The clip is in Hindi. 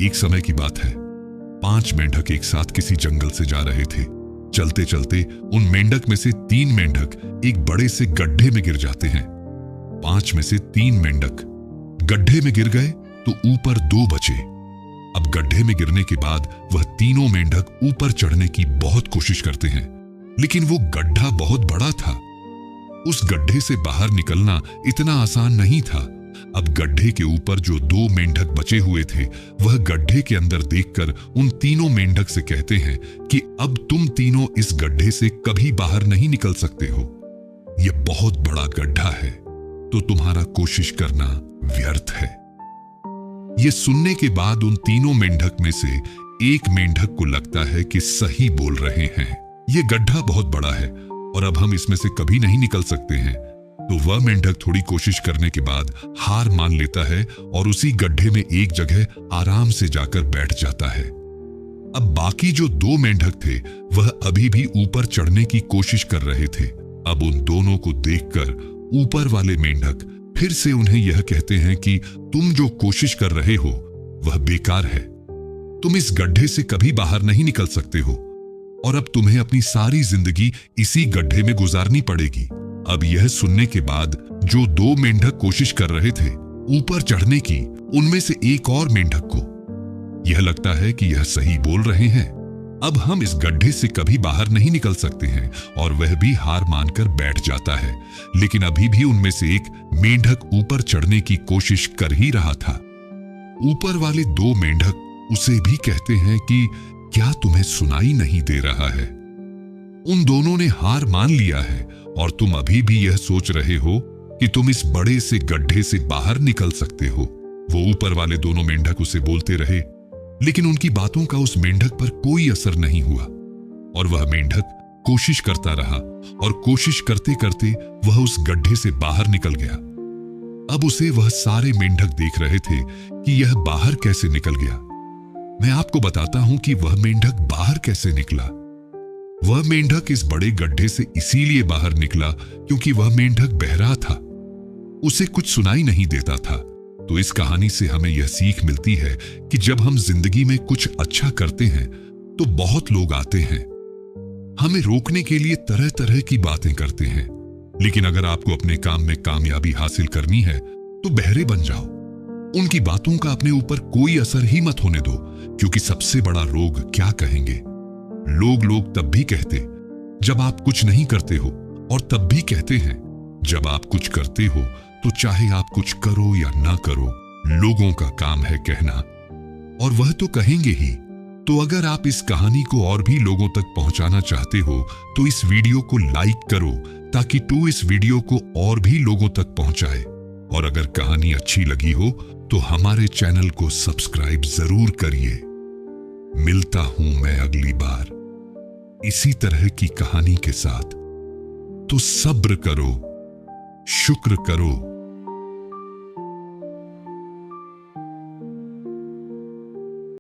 एक समय की बात है, 5 मेंढक एक साथ किसी जंगल से जा रहे थे। चलते चलते उन मेंढक में से 3 मेंढक एक बड़े से गड्ढे में गिर जाते हैं। 5 में से 3 मेंढक गड्ढे में गिर गए तो ऊपर 2 बचे। अब गड्ढे में गिरने के बाद वह तीनों मेंढक ऊपर चढ़ने की बहुत कोशिश करते हैं, लेकिन वो गड्ढा बहुत बड़ा था। उस गड्ढे से बाहर निकलना इतना आसान नहीं था। अब गड्ढे के ऊपर जो 2 मेंढक बचे हुए थे, वह गड्ढे के अंदर देखकर उन तीनों मेंढक से कहते हैं कि अब तुम तीनों इस गड्ढे से कभी बाहर नहीं निकल सकते हो। यह बहुत बड़ा गड्ढा है, तो तुम्हारा कोशिश करना व्यर्थ है। यह सुनने के बाद उन तीनों मेंढक में से एक मेंढक को लगता है कि सही बोल रहे हैं। यह गड्ढा बहुत बड़ा है और अब हम इसमें से कभी नहीं निकल सकते हैं। तो वह मेंढक थोड़ी कोशिश करने के बाद हार मान लेता है और उसी गड्ढे में एक जगह आराम से जाकर बैठ जाता है। अब बाकी जो 2 मेंढक थे, वह अभी भी ऊपर चढ़ने की कोशिश कर रहे थे। अब उन दोनों को देखकर ऊपर वाले मेंढक फिर से उन्हें यह कहते हैं कि तुम जो कोशिश कर रहे हो वह बेकार है। तुम इस गड्ढे से कभी बाहर नहीं निकल सकते हो और अब तुम्हें अपनी सारी जिंदगी इसी गड्ढे में गुजारनी पड़ेगी। अब यह सुनने के बाद जो 2 मेंढक कोशिश कर रहे थे ऊपर चढ़ने की, उनमें से एक और मेंढक को यह लगता है कि यह सही बोल रहे हैं। अब हम इस गड्ढे से कभी बाहर नहीं निकल सकते हैं और वह भी हार मानकर बैठ जाता है। लेकिन अभी भी उनमें से एक मेंढक ऊपर चढ़ने की कोशिश कर ही रहा था। ऊपर वाले 2 मेंढक उसे भी कहते हैं कि क्या तुम्हें सुनाई नहीं दे रहा है? उन दोनों ने हार मान लिया है और तुम अभी भी यह सोच रहे हो कि तुम इस बड़े से गड्ढे से बाहर निकल सकते हो। वो ऊपर वाले दोनों मेंढक उसे बोलते रहे, लेकिन उनकी बातों का उस मेंढक पर कोई असर नहीं हुआ और वह मेंढक कोशिश करता रहा और कोशिश करते करते वह उस गड्ढे से बाहर निकल गया। अब उसे वह सारे मेंढक देख रहे थे कि यह बाहर कैसे निकल गया। मैं आपको बताता हूं कि वह मेंढक बाहर कैसे निकला। वह मेंढक इस बड़े गड्ढे से इसीलिए बाहर निकला क्योंकि वह मेंढक बहरा था, उसे कुछ सुनाई नहीं देता था। तो इस कहानी से हमें यह सीख मिलती है कि जब हम जिंदगी में कुछ अच्छा करते हैं तो बहुत लोग आते हैं, हमें रोकने के लिए तरह तरह की बातें करते हैं। लेकिन अगर आपको अपने काम में कामयाबी हासिल करनी है तो बहरे बन जाओ। उनकी बातों का अपने ऊपर कोई असर ही मत होने दो, क्योंकि सबसे बड़ा रोग क्या कहेंगे। लोग तब भी कहते जब आप कुछ नहीं करते हो और तब भी कहते हैं जब आप कुछ करते हो। तो चाहे आप कुछ करो या ना करो, लोगों का काम है कहना और वह तो कहेंगे ही। तो अगर आप इस कहानी को और भी लोगों तक पहुंचाना चाहते हो तो इस वीडियो को लाइक करो ताकि तू इस वीडियो को और भी लोगों तक पहुंचाए। और अगर कहानी अच्छी लगी हो तो हमारे चैनल को सब्सक्राइब जरूर करिए। मिलता हूं मैं अगली बार इसी तरह की कहानी के साथ। तो सब्र करो, शुक्र करो